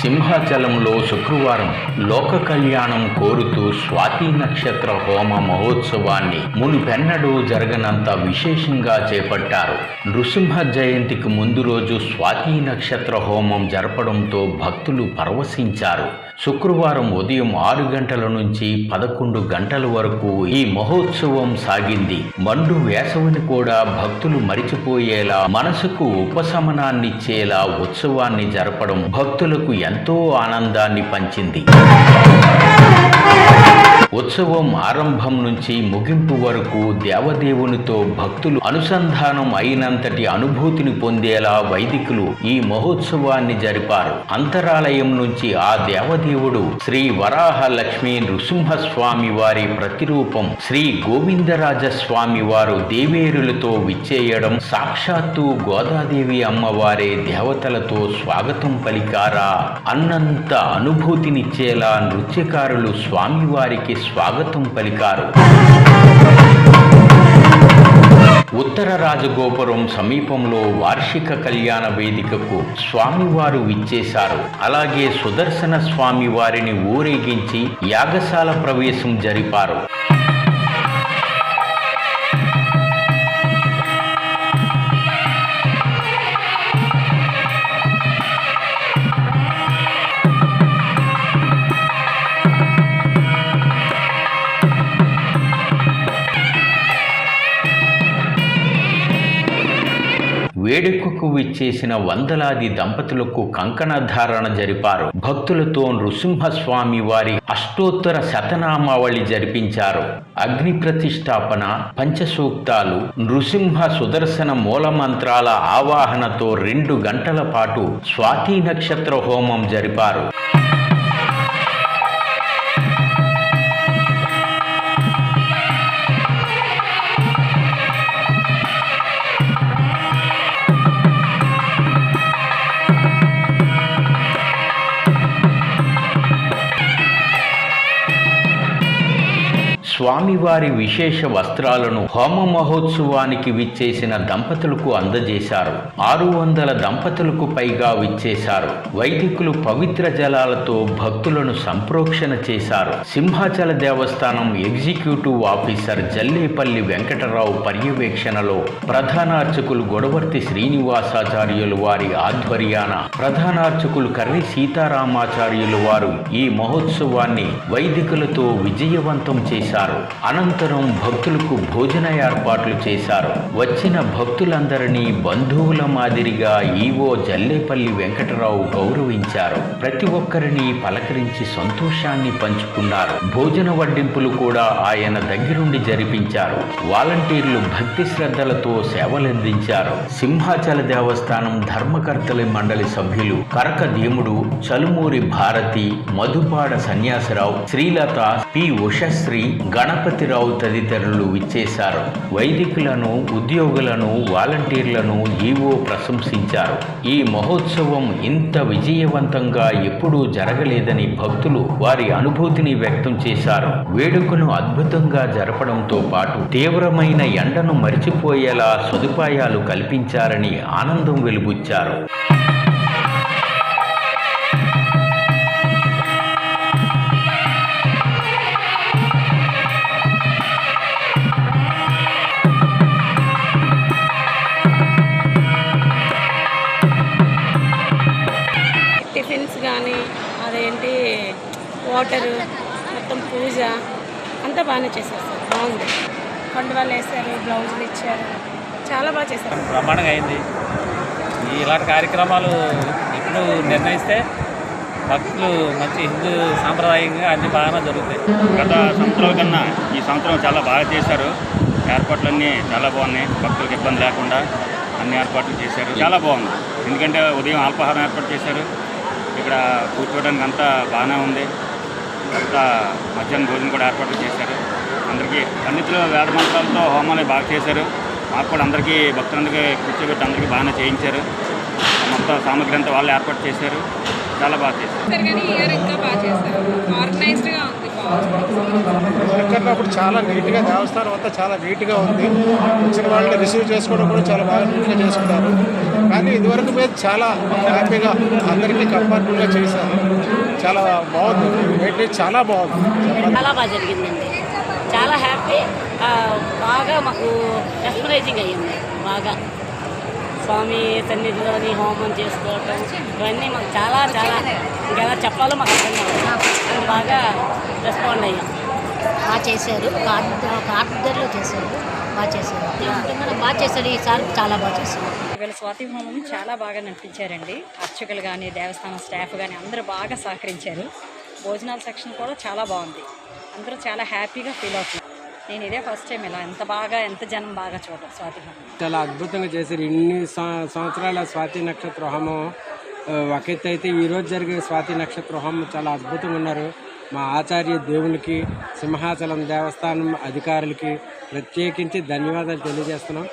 సింహాచలంలో శుక్రవారం లోక కళ్యాణం కోరుతూ స్వాతి నక్షత్ర హోమ మహోత్సవాన్ని మునుపెన్నడూ జరగనంత విశేషంగా చేపట్టారు. నృసింహ జయంతికి ముందు రోజు స్వాతి నక్షత్ర హోమం జరపడంతో భక్తులు పరవశించారు. శుక్రవారం ఉదయం 6 గంటల నుంచి 11 గంటల వరకు ఈ మహోత్సవం సాగింది. మండు వేసవిని కూడా భక్తులు మరిచిపోయేలా, మనసుకు ఉపశమనాన్నిచ్చేలా ఉత్సవాన్ని జరపడం భక్తులకు ఎంతో ఆనందాన్ని పంచింది. ఉత్సవం ఆరంభం నుంచి ముగింపు వరకు దేవదేవునితో భక్తులు అనుసంధానం అయినంతటి అనుభూతిని పొందేలా వైదికులు ఈ మహోత్సవాన్ని జరిపారు. అంతరాలయం నుంచి ఆ దేవదేవుడు శ్రీ వరాహ లక్ష్మీ నృసింహస్వామి వారి ప్రతిరూపం శ్రీ గోవిందరాజస్వామి వారు దేవేరులతో విచ్చేయడం, సాక్షాత్తు గోదాదేవి అమ్మవారే దేవతలతో స్వాగతం పలికారా అన్నంత అనుభూతినిచ్చేలా నృత్యకారులు స్వామివారికి స్వాగతం పలికారు. ఉత్తర రాజగోపురం సమీపంలో వార్షిక కళ్యాణ వేదికకు స్వామివారు విచ్చేశారు. అలాగే సుదర్శన స్వామి వారిని ఊరేగించి యాగశాల ప్రవేశం జరిపారు. వేడుకకు విచ్చేసిన వందలాది దంపతులకు కంకణ ధారణ జరిపారు. భక్తులతో నృసింహస్వామి వారి అష్టోత్తర శతనామావళి జరిపించారు. అగ్ని ప్రతిష్టాపన, పంచసూక్తాలు, నృసింహ సుదర్శన మూలమంత్రాల ఆవాహనతో 2 గంటల పాటు స్వాతి నక్షత్ర హోమం జరిపారు. స్వామివారి విశేష వస్త్రాలను హోమ మహోత్సవానికి విచ్చేసిన దంపతులకు అందజేశారు. 600 దంపతులకు పైగా విచ్చేశారు. వైదికులు పవిత్ర జలాలతో భక్తులను సంప్రోక్షణ చేశారు. సింహాచల దేవస్థానం ఎగ్జిక్యూటివ్ ఆఫీసర్ జల్లేపల్లి వెంకటరావు పర్యవేక్షణలో ప్రధానార్చకులు గొడవర్తి శ్రీనివాసాచార్యులు వారి ఆధ్వర్యాన ప్రధానార్చకులు కర్రి సీతారామాచార్యులు వారు ఈ మహోత్సవాన్ని వైదికులతో విజయవంతం చేశారు. అనంతరం భక్తులకు భోజన ఏర్పాట్లు చేశారు. వచ్చిన భక్తులందరినీ బంధువుల మాదిరిగా ఈవో జల్లేపల్లి వెంకటరావు గౌరవించారు. ప్రతి ఒక్కరిని పలకరించి సంతోషాన్ని పంచుకున్నారు. భోజన వడ్డింపులు కూడా ఆయన దగ్గరుండి జరిపించారు. వాలంటీర్లు భక్తి శ్రద్ధలతో సేవలందించారు. సింహాచల దేవస్థానం ధర్మకర్తల మండలి సభ్యులు కరకదేముడు, చలుమూరి భారతి, మధుపాడ సన్యాసరావు, శ్రీలత, పి ఉషశ్రీ, గణపతిరావు తదితరులు విచ్చేశారు. వైదికులను, ఉద్యోగులను, వాలంటీర్లను ఈవో ప్రశంసించారు. ఈ మహోత్సవం ఇంత విజయవంతంగా ఎప్పుడూ జరగలేదని భక్తులు వారి అనుభూతిని వ్యక్తం చేశారు. వేడుకను అద్భుతంగా జరపడంతో పాటు తీవ్రమైన ఎండను మరిచిపోయేలా సదుపాయాలు కల్పించారని ఆనందం వెలుబుచ్చారు. టిఫిన్స్ కానీ అదేంటి వాటరు మొత్తం పూజ అంతా బాగానే చేశారు సార్. బాగుంది. కొండవాళ్ళు వేశారు, బ్లౌజులు ఇచ్చారు, చాలా బాగా చేశారు. బ్రహ్మాండంగా అయింది. ఇలాంటి కార్యక్రమాలు ఇప్పుడు నిర్ణయిస్తే భక్తులు మంచి హిందూ సాంప్రదాయంగా అన్ని బాగా జరుగుతాయి. గత సంవత్సరాల కన్నా ఈ సంవత్సరం చాలా బాగా చేశారు. ఏర్పాట్లన్నీ చాలా బాగున్నాయి. భక్తులకు ఇబ్బంది లేకుండా అన్ని ఏర్పాట్లు చేశారు. చాలా బాగుంది. ఎందుకంటే ఉదయం అల్పాహారం ఏర్పాటు చేశారు. ఇక్కడ కూర్చోవడానికి అంతా బాగానే ఉంది. అంతా మధ్యాహ్నం భోజనం కూడా ఏర్పాట్లు చేశారు. అందరికీ అన్నింటిలో వేద మంత్రాలతో హోమాలు బాగా చేశారు. మాకు కూడా అందరికీ భక్తులందరికీ కూర్చోబెట్టి అందరికీ బాగానే చేయించారు. మొత్తం సామగ్రి అంతా వాళ్ళు ఏర్పాటు చేశారు. చాలా బాగా చేశారు. ఇంకా బాగా చేశారు. ఆర్గనైజ్డ్గా ఉంది. అప్పుడు చాలా నీట్గా దేవస్థానం అంతా చాలా నీట్గా ఉంది. వచ్చిన వాళ్ళని రిసీవ్ చేసుకోవడం కూడా చాలా బాగా నీట్గా చేసుకున్నారు. కానీ ఇదివరకు మీద చాలా హ్యాపీగా అందరికీ కంఫర్టబుల్గా చేశారు. చాలా బాగుంది, మెయింటైన్ చాలా బాగుంది. చాలా బాగా జరిగిందండి, చాలా హ్యాపీ. బాగా మాకు ఎక్స్పరైజింగ్ అయ్యింది. బాగా స్వామి సన్నిధిలోని హోమం చేసుకోవటం ఇవన్నీ మాకు చాలా చాలా ఇంకా చెప్పాలో మాకు అర్థం కాదు. బాగా రెస్పాండ్ అయ్యాం. బాగా చేశారు, కార్డులో చేశారు, బాగా చేశారు, బాగా చేశారు. ఈసారి చాలా బాగా చేశారు. వీళ్ళ స్వాతి హోమం చాలా బాగా నడిపించారండి. అర్చకులు కానీ దేవస్థానం స్టాఫ్ కానీ అందరూ బాగా సహకరించారు. భోజనాల సెక్షన్ కూడా చాలా బాగుంది. అందరూ చాలా హ్యాపీగా ఫీల్ అవుతున్నారు. నేను ఇదే ఫస్ట్ టైం ఇలా ఎంత జనం బాగా చూడడం స్వాతి హోమం చాలా అద్భుతంగా చేశారు. ఇన్ని సంవత్సరాల స్వాతి నక్షత్ర హోమం ఒక ఎత్తు అయితే ఈరోజు జరిగే స్వాతి నక్షత్ర హోమం చాలా అద్భుతంగా ఉన్నారు. మా ఆచార్య దేవునికి, సింహాచలం దేవస్థానం అధికారులకి ప్రత్యేకించి ధన్యవాదాలు తెలియజేస్తున్నాం.